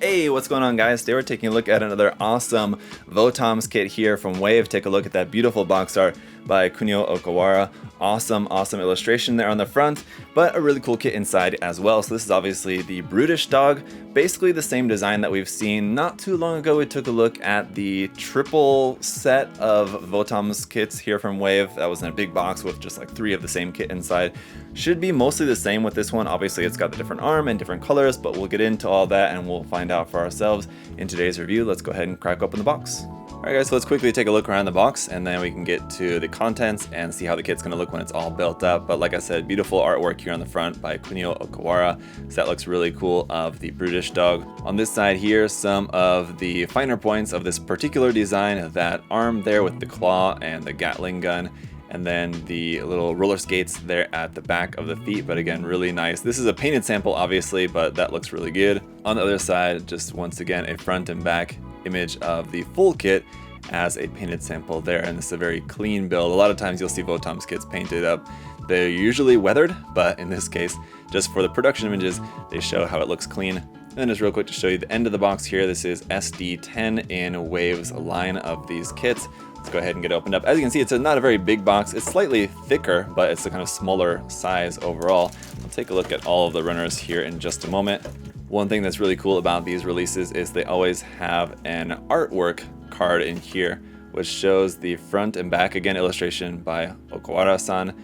Hey, what's going on, guys? Today we're taking a look at another awesome Votoms kit here from Wave. Take a look at that beautiful box art by Kunio Okawara. Awesome illustration there on the front, but a really cool kit inside as well. So this is obviously the Brutishdog, basically the same design that we've seen not too long ago. We took a look at the triple set of Votoms kits here from Wave. That was in a big box with just like 3 of the same kit inside. Should be mostly the same with this one. Obviously it's got the different arm and different colors, but we'll get into all that and we'll find out for ourselves in today's review. Let's go ahead and crack open the box. Alright guys, so let's quickly take a look around the box and then we can get to the contents and see how the kit's going to look when it's all built up. But like I said, beautiful artwork here on the front by Kunio Okawara. So that looks really cool of the Brutishdog. On this side here, some of the finer points of this particular design, that arm there with the claw and the Gatling gun. And then the little roller skates there at the back of the feet, but again, really nice. This is a painted sample, obviously, but that looks really good. On the other side, just once again, a front and back image of the full kit as a painted sample there, and this is a very clean build. A lot of times you'll see Votoms kits painted up. They're usually weathered, but in this case, just for the production images, they show how it looks clean. And then just real quick to show you the end of the box here, this is SD10 in Wave's line of these kits. Let's go ahead and get it opened up. As you can see, it's not a very big box. It's slightly thicker, but it's a kind of smaller size overall. We'll take a look at all of the runners here in just a moment. One thing that's really cool about these releases is they always have an artwork card in here, which shows the front and back, again, illustration by Okawara-san.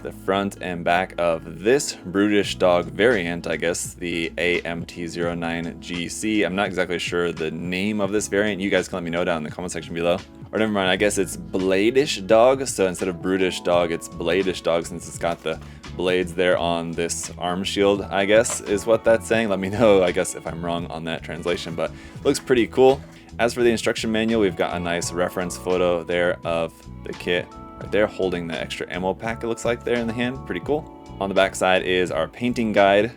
The front and back of this Brutishdog variant, I guess, the AMT09GC. I'm not exactly sure the name of this variant. You guys can let me know down in the comment section below. Or never mind, I guess it's Bladishdog. So instead of Brutishdog, it's Bladishdog since it's got the blades there on this arm shield, I guess, is what that's saying. Let me know, I guess, if I'm wrong on that translation, but looks pretty cool. As for the instruction manual, we've got a nice reference photo there of the kit. Right there, holding the extra ammo pack, it looks like there in the hand. Pretty cool. On the back side is our painting guide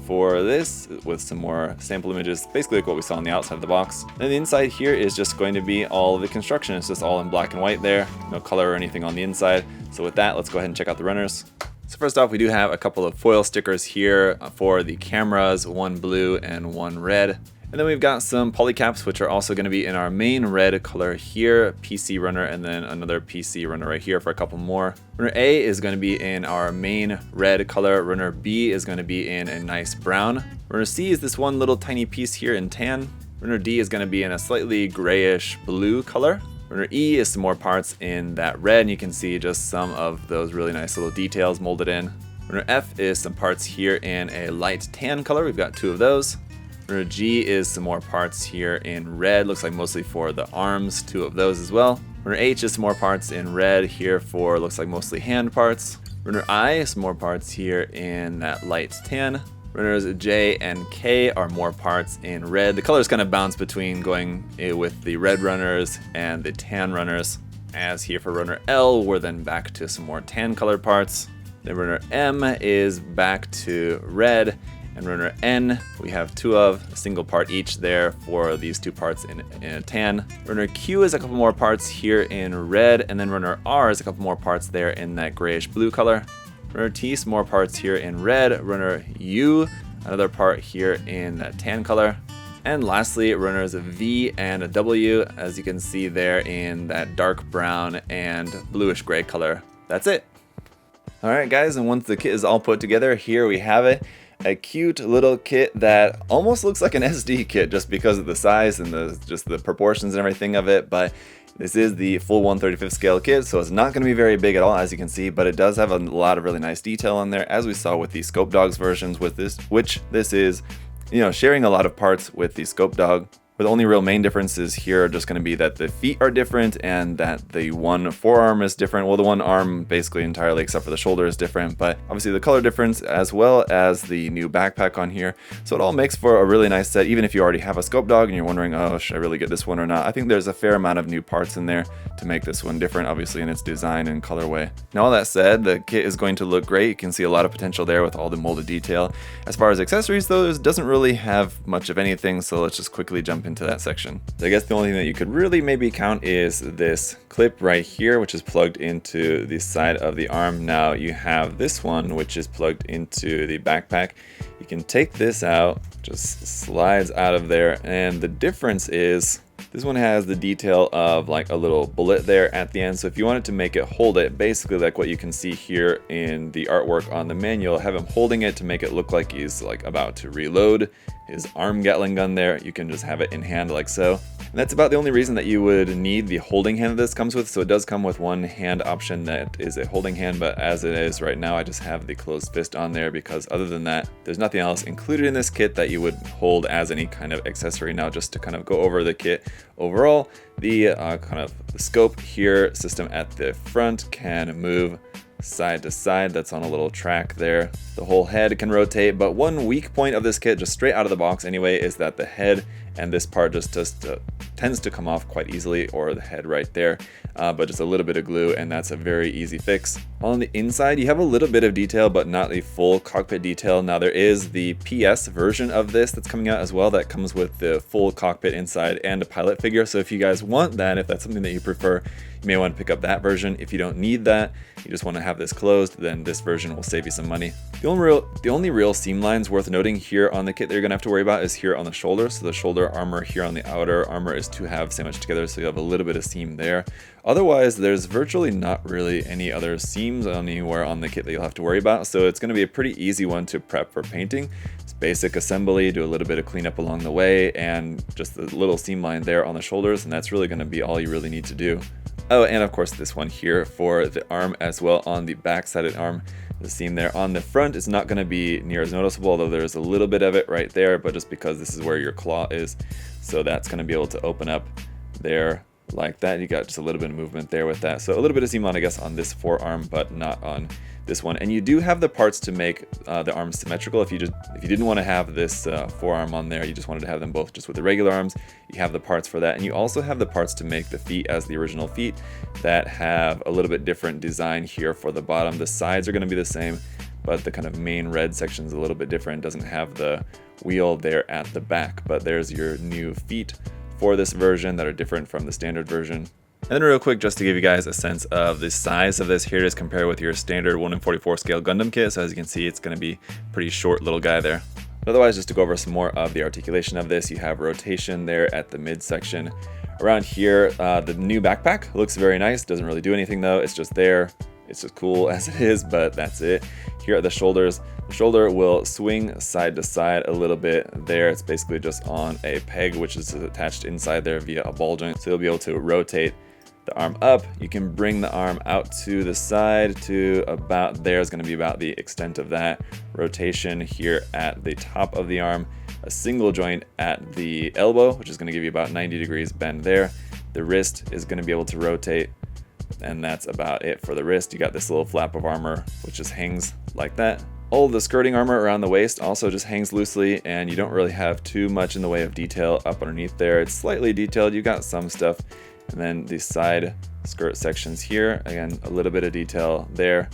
for this with some more sample images, basically like what we saw on the outside of the box. And the inside here is just going to be all of the construction. It's just all in black and white there, no color or anything on the inside. So with that, let's go ahead and check out the runners. So first off, we do have a couple of foil stickers here for the cameras, one blue and one red. And then we've got some polycaps, which are also going to be in our main red color here, PC runner, and then another PC runner right here for a couple more. Runner A is going to be in our main red color. Runner B is going to be in a nice brown. Runner C is this one little tiny piece here in tan. Runner D is going to be in a slightly grayish blue color. Runner E is some more parts in that red, and you can see just some of those really nice little details molded in. Runner F is some parts here in a light tan color. We've got 2 of those. Runner G is some more parts here in red, looks like mostly for the arms, 2 of those as well. Runner H is some more parts in red here for, looks like mostly hand parts. Runner I is some more parts here in that light tan. Runners J and K are more parts in red. The colors kind of bounce between going with the red runners and the tan runners. As here for runner L, we're then back to some more tan colored parts. Then runner M is back to red. And runner N, we have 2 of, a single part each there for these 2 parts in a tan. Runner Q is a couple more parts here in red, and then runner R is a couple more parts there in that grayish blue color. Runner T, some more parts here in red. Runner U, another part here in that tan color. And lastly, runners V and W, as you can see there in that dark brown and bluish gray color. That's it. Alright guys, and once the kit is all put together, here we have it. A cute little kit that almost looks like an SD kit just because of the size and just the proportions and everything of it, but this is the full 1/35 scale kit, so it's not going to be very big at all, as you can see, but it does have a lot of really nice detail on there, as we saw with the Scope Dogs versions with this, which this is, you know, sharing a lot of parts with the Scope Dog. But the only real main differences here are just going to be that the feet are different and that the one forearm is different. Well, the one arm basically entirely except for the shoulder is different, but obviously the color difference as well as the new backpack on here. So it all makes for a really nice set, even if you already have a Scope Dog and you're wondering, oh, should I really get this one or not? I think there's a fair amount of new parts in there to make this one different, obviously in its design and colorway. Now all that said, the kit is going to look great. You can see a lot of potential there with all the molded detail. As far as accessories though, it doesn't really have much of anything, so let's just quickly jump into that section. So I guess the only thing that you could really maybe count is this clip right here, which is plugged into the side of the arm. Now you have this one, which is plugged into the backpack. You can take this out just slides out of there. And the difference is this one has the detail of like a little bullet there at the end. So if you wanted to make it hold it, basically like what you can see here in the artwork on the manual, have him holding it to make it look like he's like about to reload his arm Gatling gun there. You can just have it in hand like so. And that's about the only reason that you would need the holding hand that this comes with. So it does come with one hand option that is a holding hand, but as it is right now, I just have the closed fist on there because other than that, there's nothing else included in this kit that you would hold as any kind of accessory. Now, just to kind of go over the kit overall, the kind of the scope here system at the front can move side to side. That's on a little track there. The whole head can rotate, but one weak point of this kit, just straight out of the box anyway, is that the head and this part just tends to come off quite easily, or the head right there, but just a little bit of glue, and that's a very easy fix. On the inside, you have a little bit of detail, but not the full cockpit detail. Now there is the PS version of this that's coming out as well, that comes with the full cockpit inside and a pilot figure. So if you guys want that, if that's something that you prefer, you may want to pick up that version. If you don't need that, you just want to have this closed, then this version will save you some money. The only real seam lines worth noting here on the kit that you're going to have to worry about is here on the shoulder. So the shoulder armor here on the outer armor is two halves sandwiched together, so you have a little bit of seam there. Otherwise, there's virtually not really any other seams anywhere on the kit that you'll have to worry about, so it's going to be a pretty easy one to prep for painting. It's basic assembly, do a little bit of cleanup along the way, and just a little seam line there on the shoulders, and that's really going to be all you really need to do. Oh, and of course this one here for the arm as well. On the back side of the arm, the seam there on the front is not going to be near as noticeable, although there's a little bit of it right there, but just because this is where your claw is, so that's going to be able to open up there like that. You got just a little bit of movement there with that, so a little bit of seam line, I guess, on this forearm, but not on this one. And you do have the parts to make the arms symmetrical. If you didn't want to have this forearm on there, you just wanted to have them both just with the regular arms, you have the parts for that. And you also have the parts to make the feet as the original feet that have a little bit different design here for the bottom. The sides are going to be the same, but the kind of main red section is a little bit different. It doesn't have the wheel there at the back, but there's your new feet for this version that are different from the standard version. And then real quick, just to give you guys a sense of the size of this, here it is compared with your standard 1/44 scale Gundam kit. So as you can see, it's going to be a pretty short little guy there. But otherwise, just to go over some more of the articulation of this, you have rotation there at the midsection. Around here, the new backpack looks very nice. Doesn't really do anything though. It's just there. It's just cool as it is, but that's it. Here at the shoulders, the shoulder will swing side to side a little bit there. It's basically just on a peg, which is attached inside there via a ball joint. So you'll be able to rotate the arm up. You can bring the arm out to the side to about there is going to be about the extent of that. Rotation here at the top of the arm, a single joint at the elbow, which is going to give you about 90 degrees bend there. The wrist is going to be able to rotate, and that's about it for the wrist. You got this little flap of armor which just hangs like that. All the skirting armor around the waist also just hangs loosely, and you don't really have too much in the way of detail up underneath there. It's slightly detailed, you got some stuff. And then the side skirt sections here, again, a little bit of detail there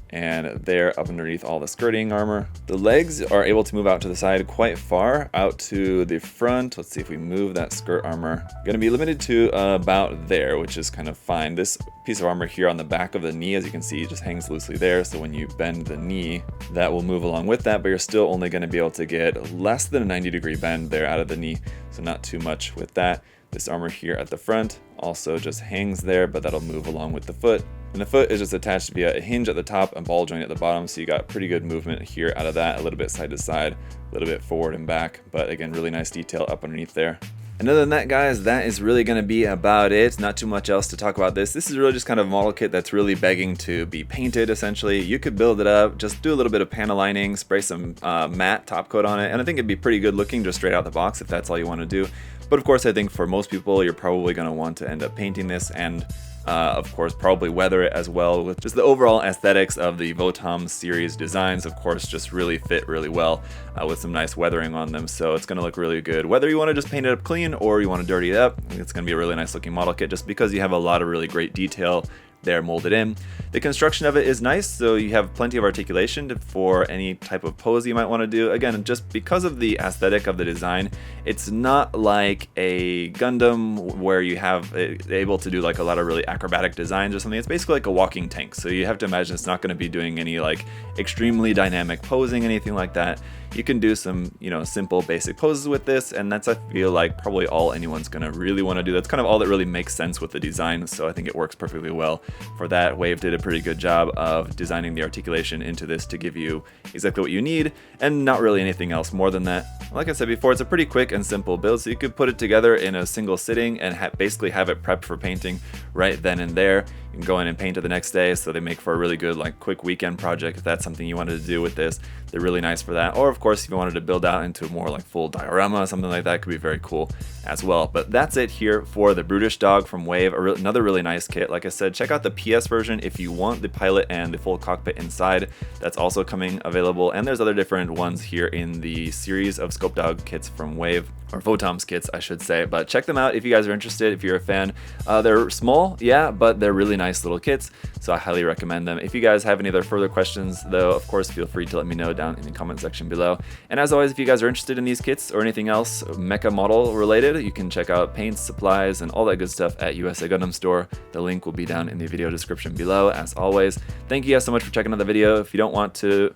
and there up underneath all the skirting armor. The legs are able to move out to the side quite far, out to the front. Let's see if we move that skirt armor. Gonna be limited to about there, which is kind of fine. This piece of armor here on the back of the knee, as you can see, just hangs loosely there. So when you bend the knee, that will move along with that, but you're still only gonna be able to get less than a 90-degree bend there out of the knee. So not too much with that. This armor here at the front also just hangs there, but that'll move along with the foot. And the foot is just attached via a hinge at the top and ball joint at the bottom, so you got pretty good movement here out of that, a little bit side to side, a little bit forward and back, but again, really nice detail up underneath there. And other than that, guys, that is really going to be about it. Not too much else to talk about this. This is really just kind of a model kit that's really begging to be painted, essentially. You could build it up, just do a little bit of panel lining, spray some matte top coat on it, and I think it'd be pretty good looking just straight out the box if that's all you want to do. But of course, I think for most people, you're probably going to want to end up painting this and of course, probably weather it as well, with just the overall aesthetics of the Votoms series designs, of course, just really fit really well with some nice weathering on them. So it's going to look really good. Whether you want to just paint it up clean or you want to dirty it up, I think it's going to be a really nice looking model kit just because you have a lot of really great detail there molded in. The construction of it is nice, so you have plenty of articulation for any type of pose you might want to do. Again, just because of the aesthetic of the design, it's not like a Gundam where you have able to do like a lot of really acrobatic designs or something. It's basically like a walking tank, so you have to imagine it's not going to be doing any like extremely dynamic posing, anything like that. you can do some, you know, simple basic poses with this, and that's, I feel like, probably all anyone's gonna really want to do. That's kind of all that really makes sense with the design, so I think it works perfectly well for that. Wave did a pretty good job of designing the articulation into this to give you exactly what you need, and not really anything else more than that. Like I said before, it's a pretty quick and simple build, so you could put it together in a single sitting and basically have it prepped for painting right then and there. You can go in and paint it the next day, so they make for a really good, like, quick weekend project if that's something you wanted to do with this. They're really nice for that. Or of course, if you wanted to build out into a more like full diorama, something like that could be very cool as well. But that's it here for the Brutishdog from Wave. Another really nice kit. Like I said, check out the PS version if you want the pilot and the full cockpit inside. That's also coming available. And there's other different ones here in the series of Scope Dog kits from Wave, or Votoms kits, I should say. But check them out if you guys are interested, if you're a fan. They're small, yeah, but they're really nice little kits, so I highly recommend them. If you guys have any other further questions, though, of course, feel free to let me know down in the comment section below. And as always, if you guys are interested in these kits or anything else mecha model related, you can check out paints, supplies, and all that good stuff at USA Gundam Store. The link will be down in the video description below, as always. Thank you guys so much for checking out the video. If you want to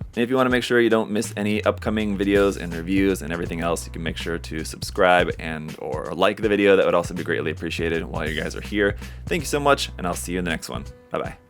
make sure you don't miss any upcoming videos and reviews and everything else, you can make sure to subscribe and or like the video. That would also be greatly appreciated while you guys are here. Thank you so much, and I'll see you in the next one. Bye bye.